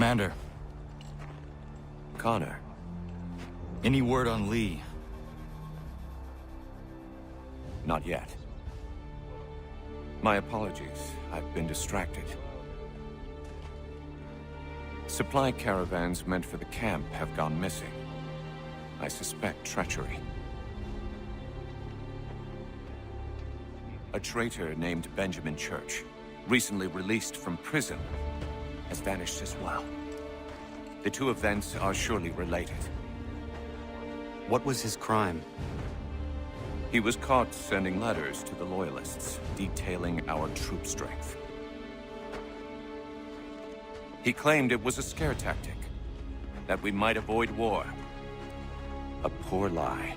Commander, Connor. any word on Lee? Not yet. My apologies. I've been distracted. Supply caravans meant for the camp have gone missing. I suspect treachery. A traitor named Benjamin Church, recently released from prison, has vanished as well. The two events are surely related. What was his crime? He was caught sending letters to the Loyalists, detailing our troop strength. He claimed it was a scare tactic, that we might avoid war. A poor lie.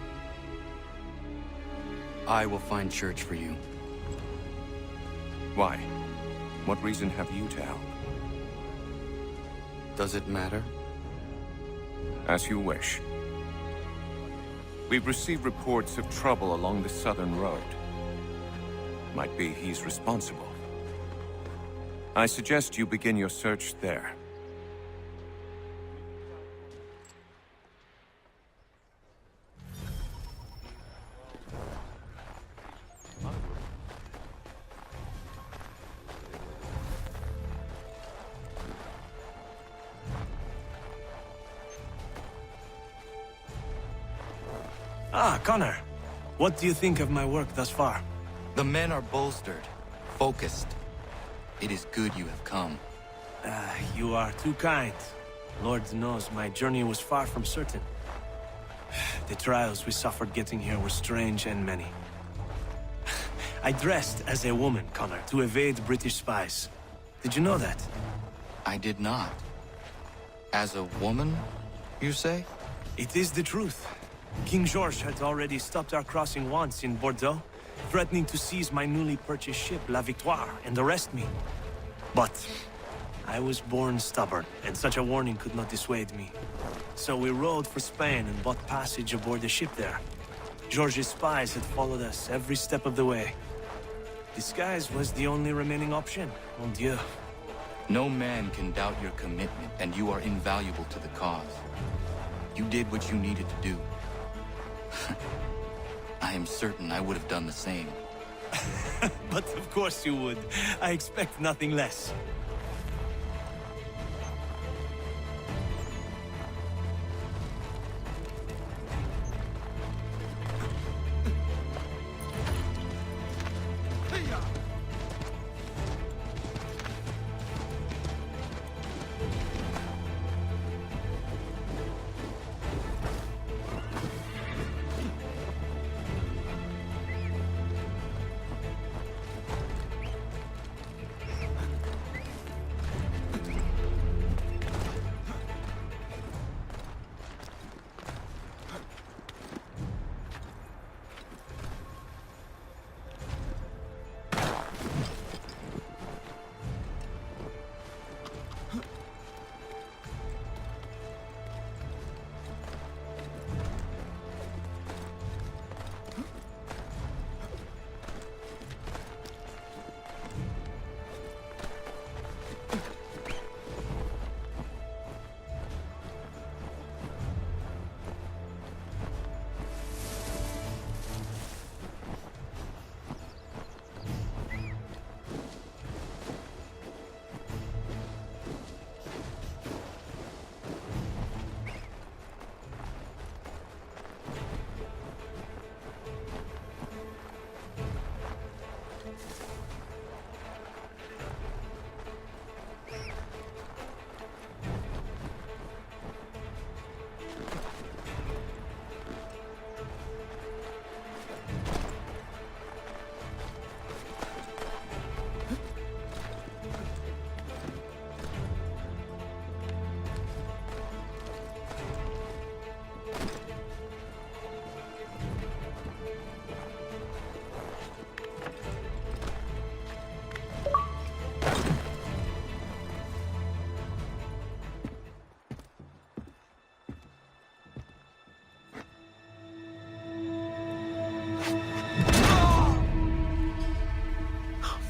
I will find Church for you. Why? What reason have you to help? Does it matter? As you wish. We've received reports of trouble along the southern road. Might be he's responsible. I suggest you begin your search there. Ah, Connor. What do you think of my work thus far? The men are bolstered, focused. It is good you have come. You are too kind. Lord knows my journey was far from certain. The trials we suffered getting here were strange and many. I dressed as a woman, Connor, to evade British spies. Did you know that? I did not. As a woman, you say? It is the truth. King George had already stopped our crossing once in Bordeaux, threatening to seize my newly purchased ship, La Victoire, and arrest me. But I was born stubborn, and such a warning could not dissuade me. So we rode for Spain and bought passage aboard the ship there. George's spies had followed us every step of the way. Disguise was the only remaining option, mon Dieu. No man can doubt your commitment, and you are invaluable to the cause. You did what you needed to do. I am certain I would have done the same. But of course you would. I expect nothing less.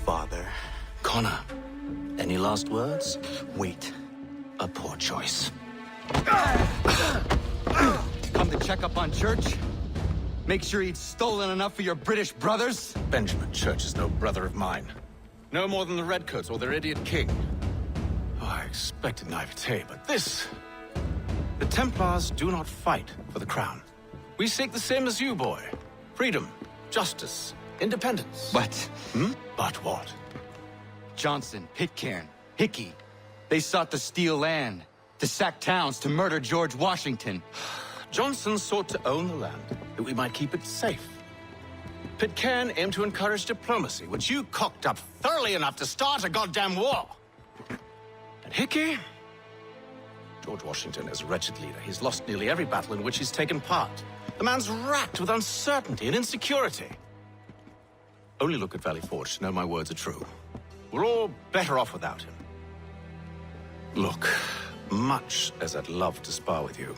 Father. Connor. Any last words? Wait. a poor choice. Come to check up on Church? Make sure he'd stolen enough for your British brothers? Benjamin Church is no brother of mine. No more than the Redcoats or their idiot king. Oh, I expected naivete, but this... The Templars do not fight for the crown. We seek the same as you, boy. Freedom, justice, independence. But But what? Johnson, Pitcairn, Hickey, they sought to steal land, to sack towns, to murder George Washington. Johnson sought to own the land, that we might keep it safe. Pitcairn aimed to encourage diplomacy, which you cocked up thoroughly enough to start a goddamn war. And Hickey? George Washington is a wretched leader. He's lost nearly every battle in which he's taken part. The man's racked with uncertainty and insecurity. Only look at Valley Forge to know my words are true. We're all better off without him. Look, much as I'd love to spar with you,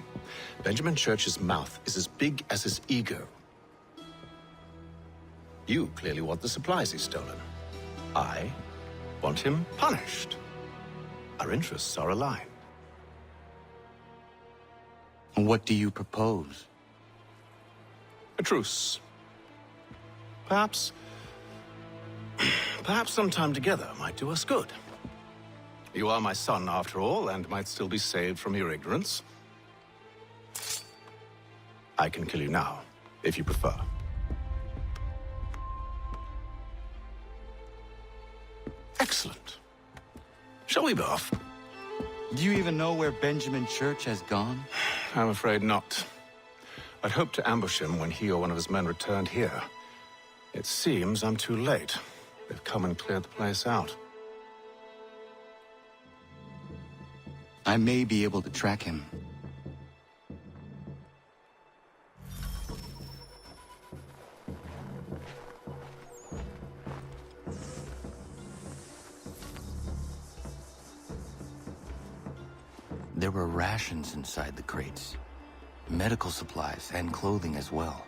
Benjamin Church's mouth is as big as his ego. You clearly want the supplies he's stolen. I want him punished. Our interests are aligned. What do you propose? A truce. Perhaps some time together might do us good. You are my son, after all, and might still be saved from your ignorance. I can kill you now, if you prefer. Excellent. Shall we be off? Do you even know where Benjamin Church has gone? I'm afraid not. I'd hoped to ambush him when he or one of his men returned here. It seems I'm too late. They've come and cleared the place out. I may be able to track him. There were rations inside the crates. Medical supplies and clothing as well.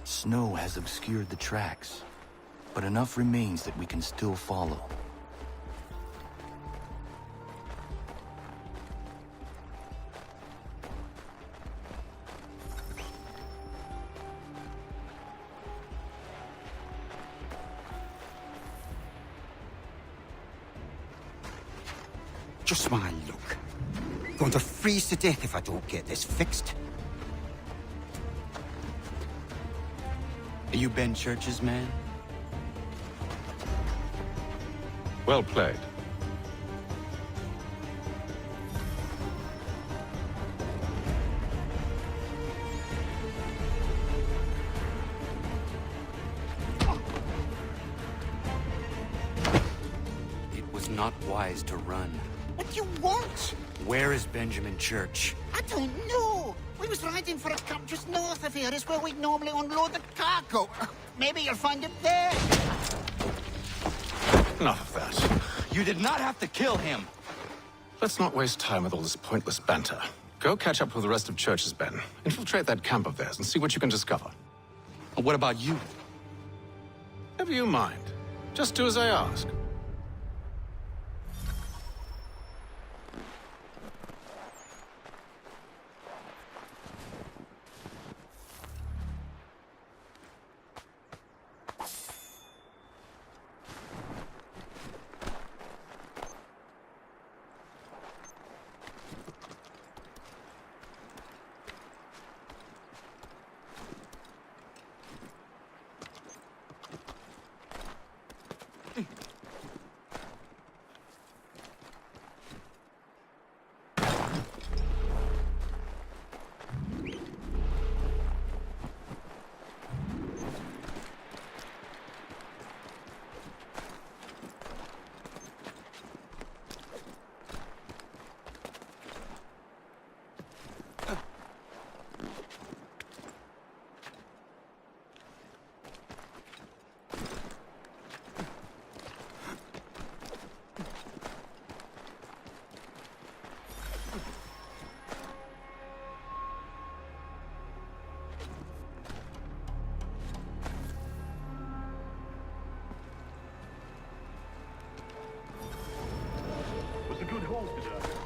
Snow has obscured the tracks, but enough remains that we can still follow. Just my luck. Going to freeze to death if I don't get this fixed. Are you Ben Church's man? Well played. It was not wise to run. What do you want? Where is Benjamin Church? I don't know. We was riding for a camp just north of here. Is where we'd normally unload the cargo. Maybe you'll find it there. Enough of that. You did not have to kill him! Let's not waste time with all this pointless banter. Go catch up with the rest of Church's men. Infiltrate that camp of theirs and see what you can discover. What about you? Never you mind. Just do as I ask.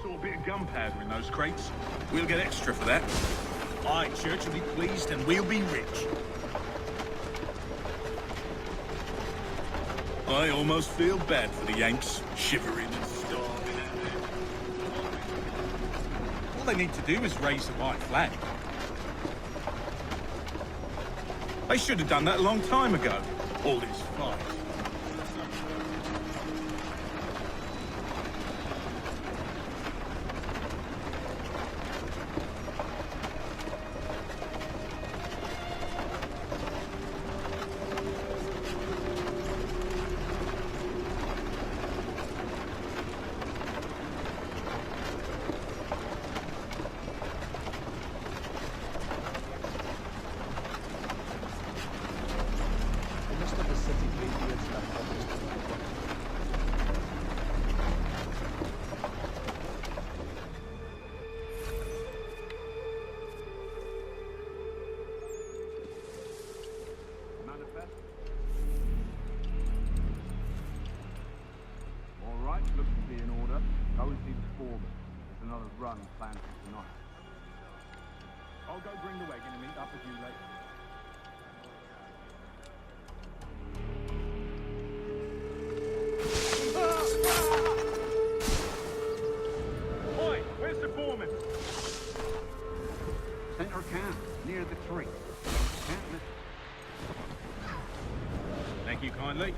Saw a bit of gunpowder in those crates. We'll get extra for that. Aye, Church will be pleased and we'll be rich. I almost feel bad for the Yanks, shivering and starving out there. All they need to do is raise the white flag. They should have done that a long time ago. All this fight. All right, looks to be in order. Go and see the foreman. There's another run planned for tonight. I'll go bring the wagon and meet up with you later. Oi, where's the foreman? Center camp, near the tree. Can't miss. Thank you kindly.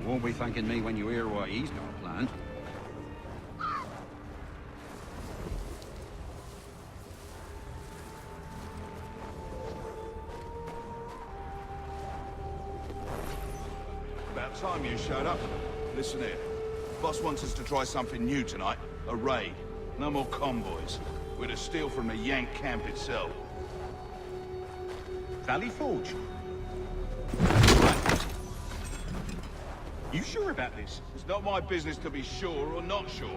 You won't be thanking me when you hear what he's got planned. About time you showed up. Listen here. Boss wants us to try something new tonight. A raid. No more convoys. We're to steal from the Yank camp itself. Valley Forge. You sure about this? It's not my business to be sure or not sure.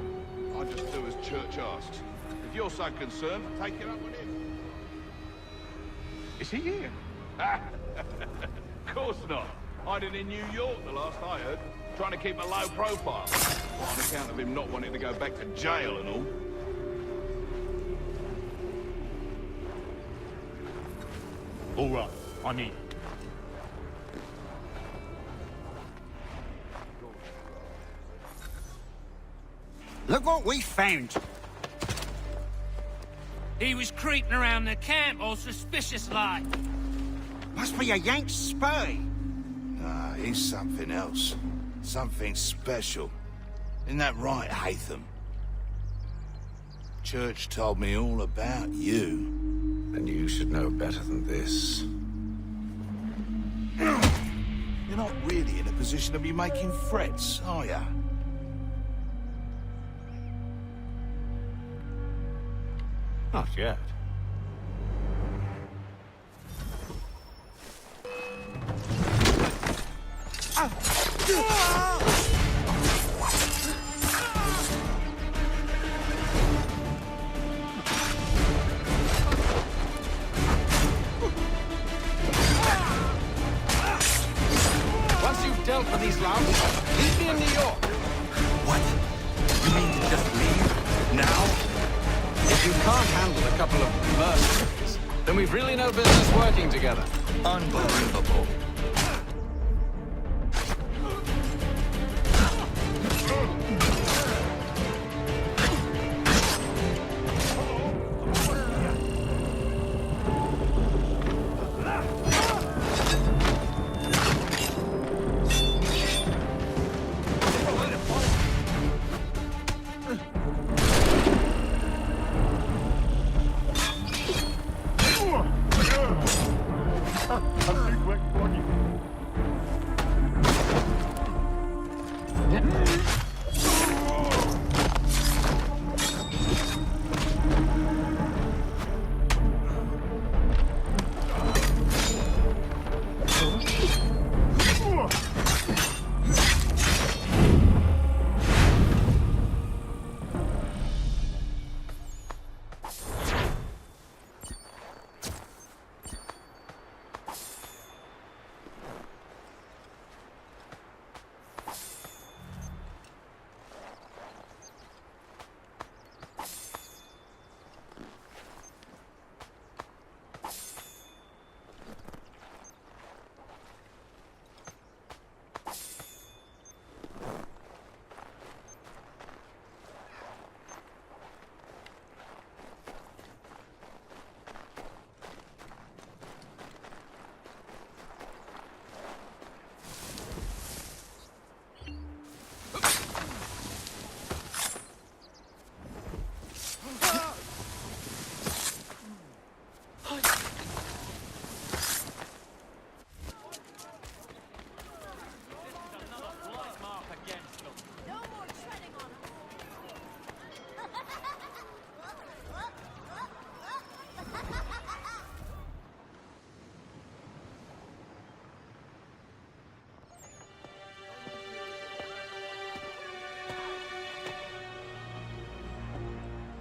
I just do as Church asks. If you're so concerned, take it up with him. Is he here? Of course not. Hiding in New York, the last I heard. Trying to keep a low profile. On account of him not wanting to go back to jail and all. All right, I'm in. Look what we found. He was creeping around the camp all suspicious like. Must be a Yank spy. Nah, he's something else. Something special. Isn't that right, Hatham? Church told me all about you. And you should know better than this. You're not really in a position to be making threats, are ya? Not yet. Once you've dealt with these louts, leave me in New York. What? You mean to just leave? Now? If you can't handle a couple of mercenaries, then we've really no business working together. Unbelievable. I think we're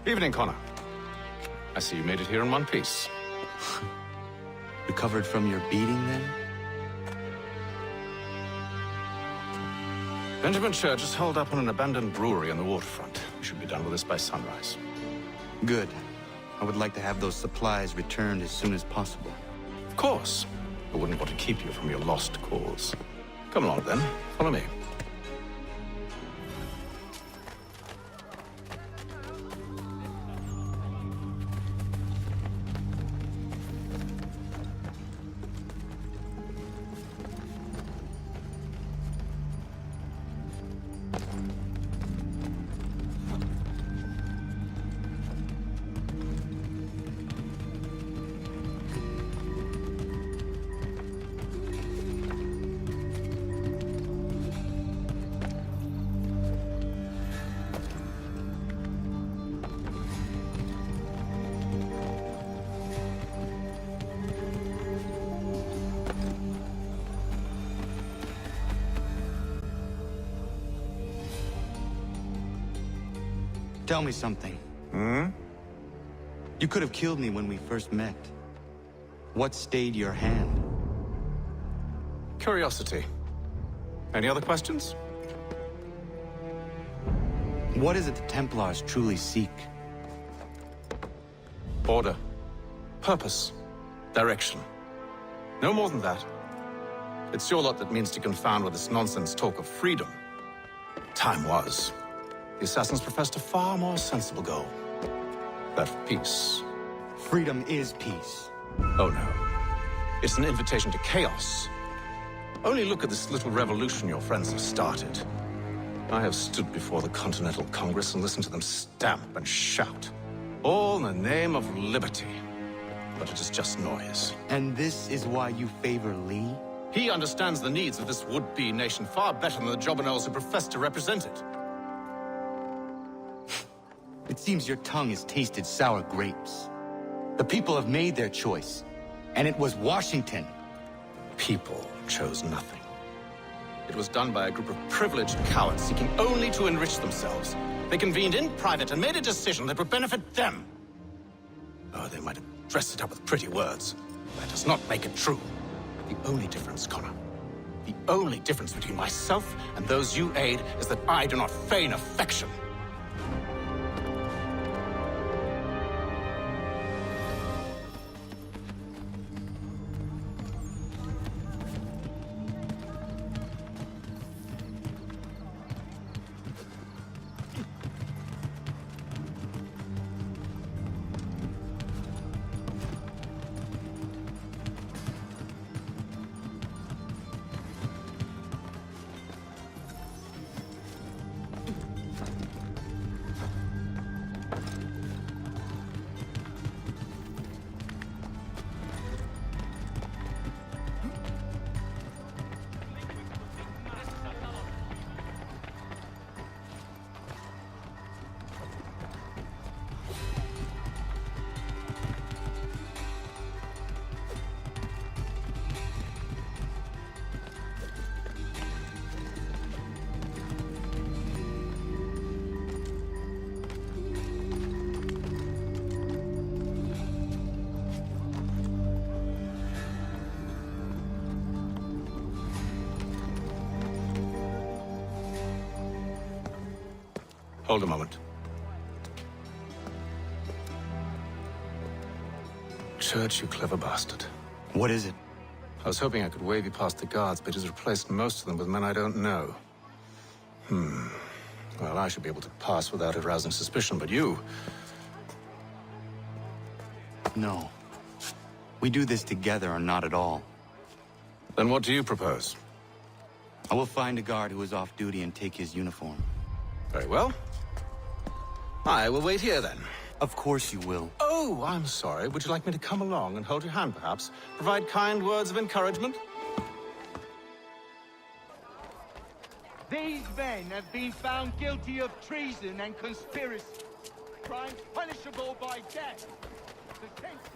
Evening, Connor. I see you made it here in one piece. Recovered from your beating, then? Benjamin Church is holed up on an abandoned brewery on the waterfront. We should be done with this by sunrise. Good. I would like to have those supplies returned as soon as possible. Of course. I wouldn't want to keep you from your lost cause. Come along, then. Follow me. Tell me something. You could have killed me when we first met. What stayed your hand? Curiosity. Any other questions? What is it the Templars truly seek? Order. Purpose. Direction. No more than that. It's your lot that means to confound with this nonsense talk of freedom. Time was. The assassins professed a far more sensible goal. That of peace. Freedom is peace. Oh no. It's an invitation to chaos. Only look at this little revolution your friends have started. I have stood before the Continental Congress and listened to them stamp and shout. All in the name of liberty. But it is just noise. And this is why you favor Lee? He understands the needs of this would-be nation far better than the jobberknolls who profess to represent it. It seems your tongue has tasted sour grapes. The people have made their choice, and it was Washington. People chose nothing. It was done by a group of privileged cowards seeking only to enrich themselves. They convened in private and made a decision that would benefit them. Oh, they might have dressed it up with pretty words. That does not make it true. The only difference, Connor, the only difference between myself and those you aid is that I do not feign affection. Hold a moment. Church, you clever bastard. What is it? I was hoping I could wave you past the guards, but he's replaced most of them with men I don't know. Well, I should be able to pass without arousing suspicion, but you... No. We do this together or not at all. Then what do you propose? I will find a guard who is off duty and take his uniform. Very well. I will wait here, then. Of course you will. Oh, I'm sorry. Would you like me to come along and hold your hand, perhaps? Provide kind words of encouragement? These men have been found guilty of treason and conspiracy. Crimes punishable by death. The sentence...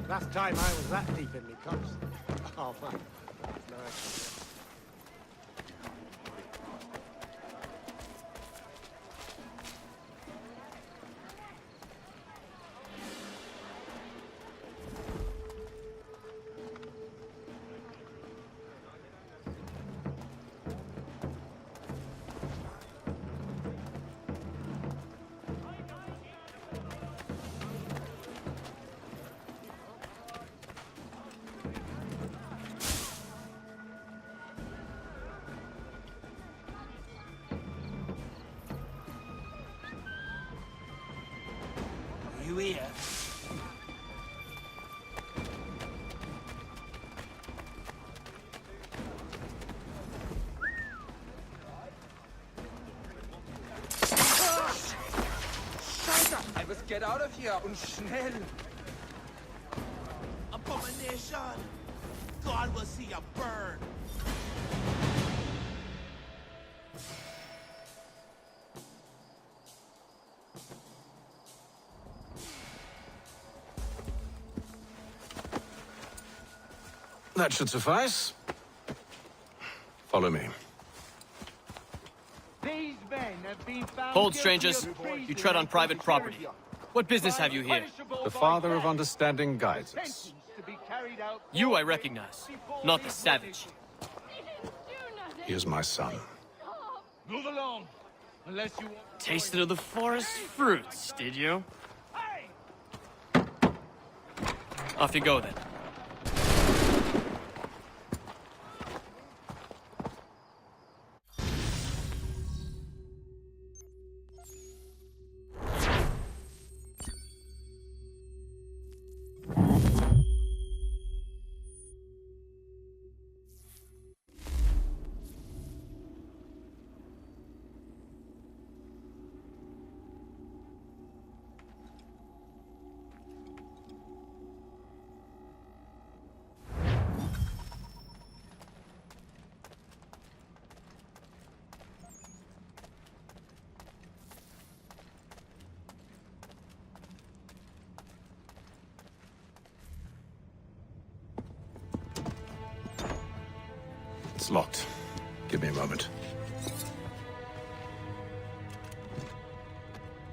Last time I was that deep in me cups. Oh, man. Nice. You here? Scheiße! I must get out of here und schnell! Abomination! God will see you burn! That should suffice. Follow me. These men have been found Hold, guilty strangers. of treason You tread on and private property. conspiracy. What business have you here? The Father of Understanding guides us. Sentenced to be carried out You I recognize, not the savage. He is my son. Move along, unless you want. Tasted of the forest fruits, did you? Off you go then. It's locked. Give me a moment.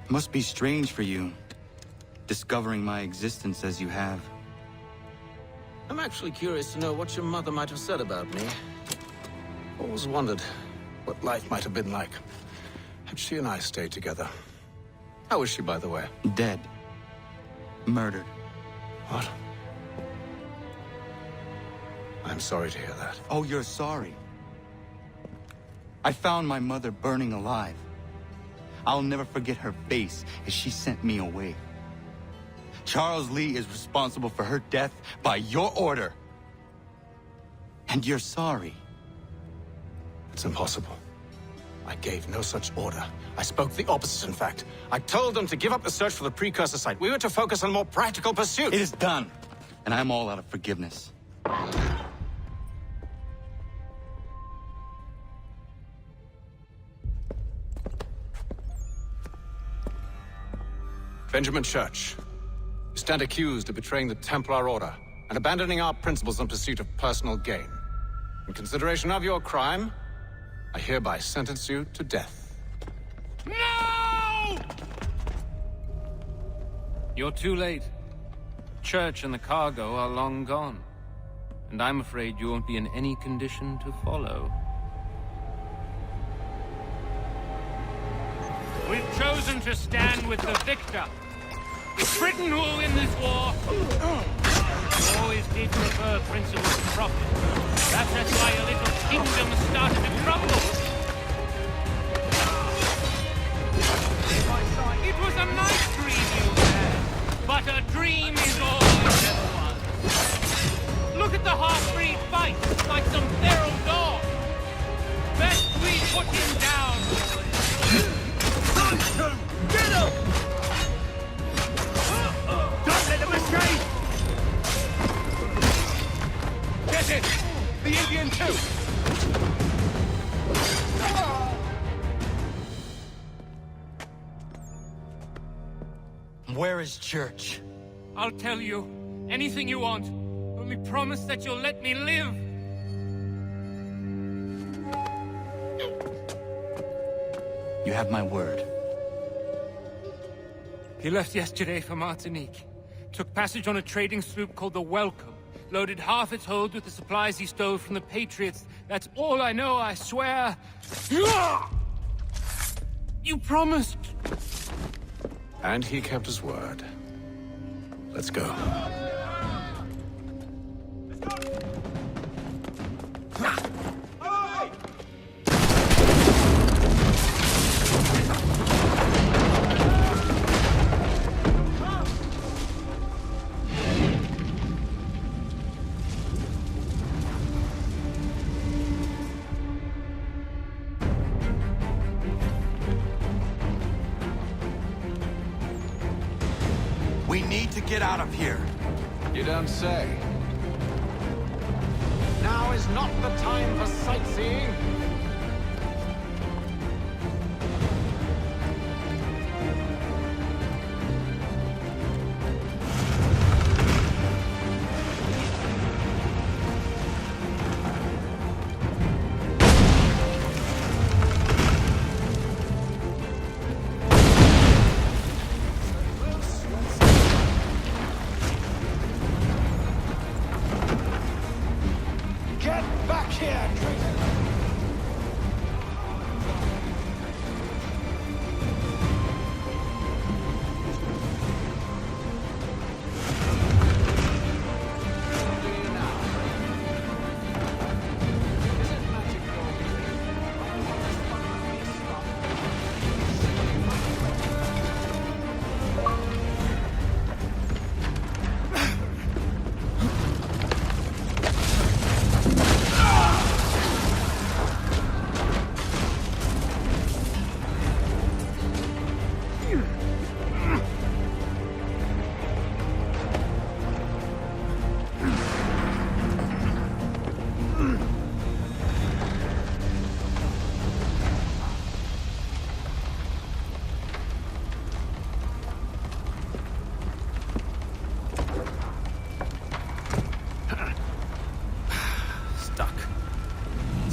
Must be strange for you, discovering my existence as you have. I'm actually curious to know what your mother might have said about me. Always wondered what life might have been like had she and I stayed together. How is she, by the way? Dead. Murdered. What? I'm sorry to hear that. Oh, you're sorry. I found my mother burning alive. I'll never forget her face as she sent me away. Charles Lee is responsible for her death by your order. And you're sorry. It's impossible. I gave no such order. I spoke the opposite, in fact. I told them to give up the search for the precursor site. We were to focus on more practical pursuits. It is done. And I'm all out of forgiveness. Benjamin Church, you stand accused of betraying the Templar Order and abandoning our principles in pursuit of personal gain. In consideration of your crime, I hereby sentence you to death. No! You're too late. Church and the cargo are long gone. And I'm afraid you won't be in any condition to follow. We've chosen to stand with the victor. It's Britain who will win this war. We always did prefer principle to profit. Perhaps that's why your little kingdom started to crumble. It was a nice dream you had, but a dream is all it ever was. Look at the half-breed fight, like some feral dog. Best we put him down. Get him! Don't let him escape! Get it! The Indian too! Where is Church? I'll tell you Anything you want. Only promise that you'll let me live. You have my word. He left yesterday for Martinique. Took passage on a trading sloop called the Welcome. Loaded half its hold with the supplies he stole from the Patriots. That's all I know, I swear. You promised. And he kept his word. Let's go. We need to get out of here. You don't say. Now is not the time for sightseeing. Get back here, traitor!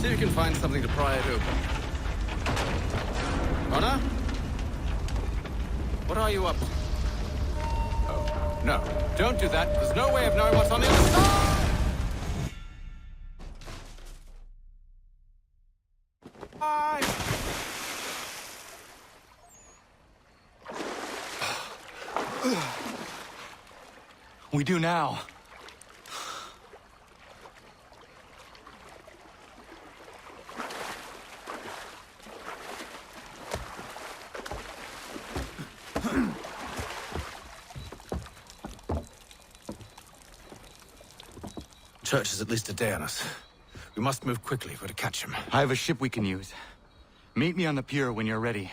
See if you can find something to pry it open. Connor? What are you up to? Oh, no. Don't do that. There's no way of knowing what's on the other side! We do now. Church is at least a day on us. We must move quickly if we're to catch him. I have a ship we can use. Meet me on the pier when you're ready.